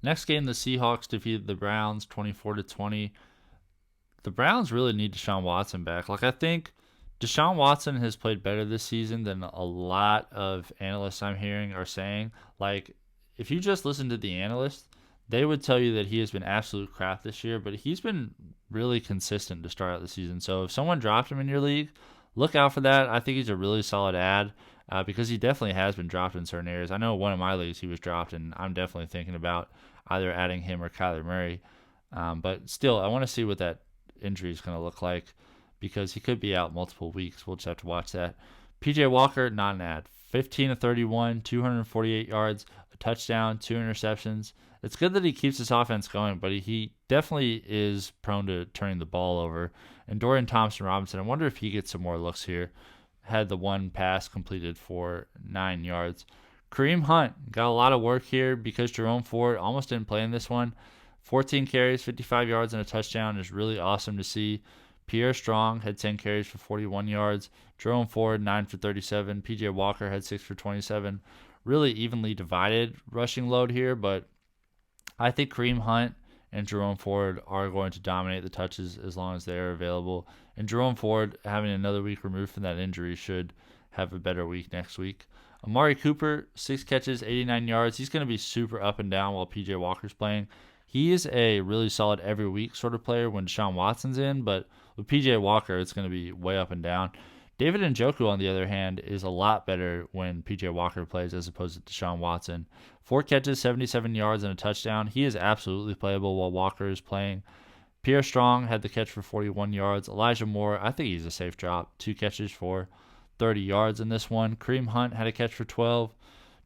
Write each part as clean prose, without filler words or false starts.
Next game, the Seahawks defeated the Browns 24-20. The Browns really need Deshaun Watson back. Like, I think Deshaun Watson has played better this season than a lot of analysts I'm hearing are saying. Like, if you just listen to the analysts, they would tell you that he has been absolute crap this year, but he's been really consistent to start out the season. So if someone dropped him in your league, look out for that. I think he's a really solid ad because he definitely has been dropped in certain areas. I know one of my leagues he was dropped, and I'm definitely thinking about either adding him or Kyler Murray. But still, I want to see what that injury is going to look like because he could be out multiple weeks. We'll just have to watch that. PJ Walker, not an ad. 15 of 31, 248 yards, a touchdown, 2 interceptions. It's good that he keeps his offense going, but he definitely is prone to turning the ball over. And Dorian Thompson-Robinson, I wonder if he gets some more looks here. Had the one pass completed for 9 yards. Kareem Hunt got a lot of work here because Jerome Ford almost didn't play in this one. 14 carries, 55 yards, and a touchdown is really awesome to see. Pierre Strong had 10 carries for 41 yards. Jerome Ford, 9 for 37. PJ Walker had 6 for 27. Really evenly divided rushing load here, but I think Kareem Hunt and Jerome Ford are going to dominate the touches as long as they are available. And Jerome Ford, having another week removed from that injury, should have a better week next week. Amari Cooper, 6 catches, 89 yards. He's going to be super up and down while PJ Walker's playing. He is a really solid every week sort of player when Deshaun Watson's in, but with PJ Walker, it's going to be way up and down. David Njoku, on the other hand, is a lot better when PJ Walker plays as opposed to Deshaun Watson. 4 catches, 77 yards, and a touchdown. He is absolutely playable while Walker is playing. Pierre Strong had the catch for 41 yards. Elijah Moore, I think he's a safe drop. 2 catches for 30 yards in this one. Kareem Hunt had a catch for 12.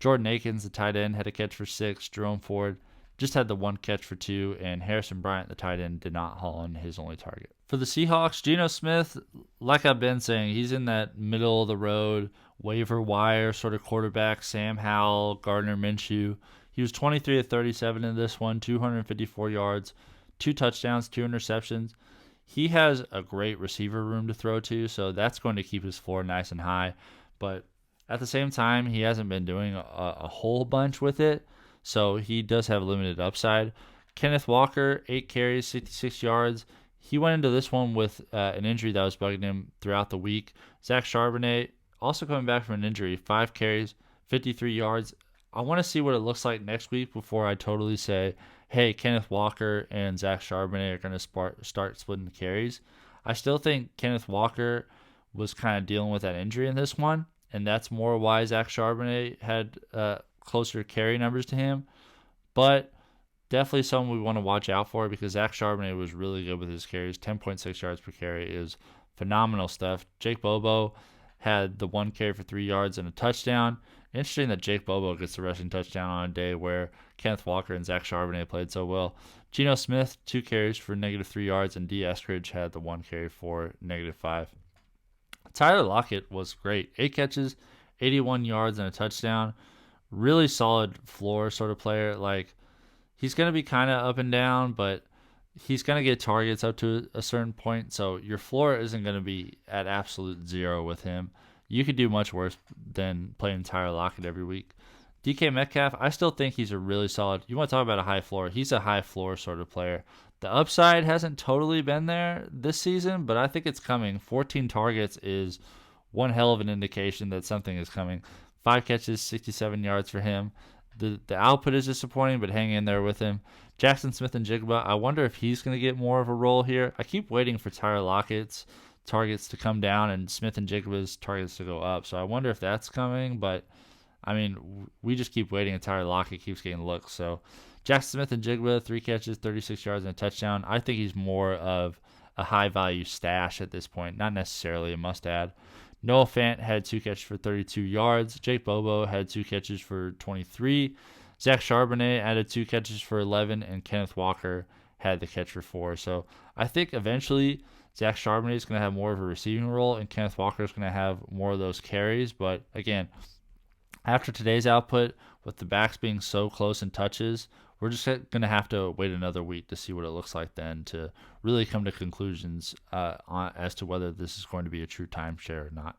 Jordan Akins, the tight end, had a catch for 6. Jerome Ford just had the 1 catch for 2, and Harrison Bryant, the tight end, did not haul in his only target. For the Seahawks, Geno Smith, like I've been saying, he's in that middle of the road, waiver wire sort of quarterback, Sam Howell, Gardner Minshew. He was 23 of 37 in this one, 254 yards, 2 touchdowns, 2 interceptions. He has a great receiver room to throw to, so that's going to keep his floor nice and high. But at the same time, he hasn't been doing a whole bunch with it. So he does have limited upside. Kenneth Walker, 8 carries, 66 yards. He went into this one with an injury that was bugging him throughout the week. Zach Charbonnet, also coming back from an injury, 5 carries, 53 yards. I want to see what it looks like next week before I totally say, hey, Kenneth Walker and Zach Charbonnet are going to start splitting the carries. I still think Kenneth Walker was kind of dealing with that injury in this one, and that's more why Zach Charbonnet had closer carry numbers to him, but definitely someone we want to watch out for because Zach Charbonnet was really good with his carries. 10.6 yards per carry is phenomenal stuff. Jake Bobo had the 1 carry for 3 yards and a touchdown. Interesting that Jake Bobo gets the rushing touchdown on a day where Kenneth Walker and Zach Charbonnet played so well. Geno Smith, 2 carries for -3 yards, and D. Eskridge had the 1 carry for -5. Tyler Lockett was great. 8 catches, 81 yards, and a touchdown. Really solid floor sort of player. Like, he's going to be kind of up and down, but he's going to get targets up to a certain point. So your floor isn't going to be at absolute zero with him. You could do much worse than playing Tyler Lockett every week. DK Metcalf, I still think he's a really solid. You want to talk about a high floor. He's a high floor sort of player. The upside hasn't totally been there this season, but I think it's coming. 14 targets is one hell of an indication that something is coming. 5 catches, 67 yards for him. The output is disappointing, but hang in there with him. Jaxon Smith-Njigba, I wonder if he's going to get more of a role here. I keep waiting for Tyler Lockett's targets to come down and Smith-Njigba's targets to go up. So I wonder if that's coming, but I mean, we just keep waiting and Tyler Lockett keeps getting looks. So Jaxon Smith-Njigba, 3 catches, 36 yards, and a touchdown. I think he's more of a high-value stash at this point, not necessarily a must-add. Noah Fant had 2 catches for 32 yards. Jake Bobo had 2 catches for 23. Zach Charbonnet added 2 catches for 11, and Kenneth Walker had the catch for 4. So I think eventually Zach Charbonnet is going to have more of a receiving role, and Kenneth Walker is going to have more of those carries. But again, after today's output, with the backs being so close in touches, we're just going to have to wait another week to see what it looks like then to really come to conclusions as to whether this is going to be a true timeshare or not.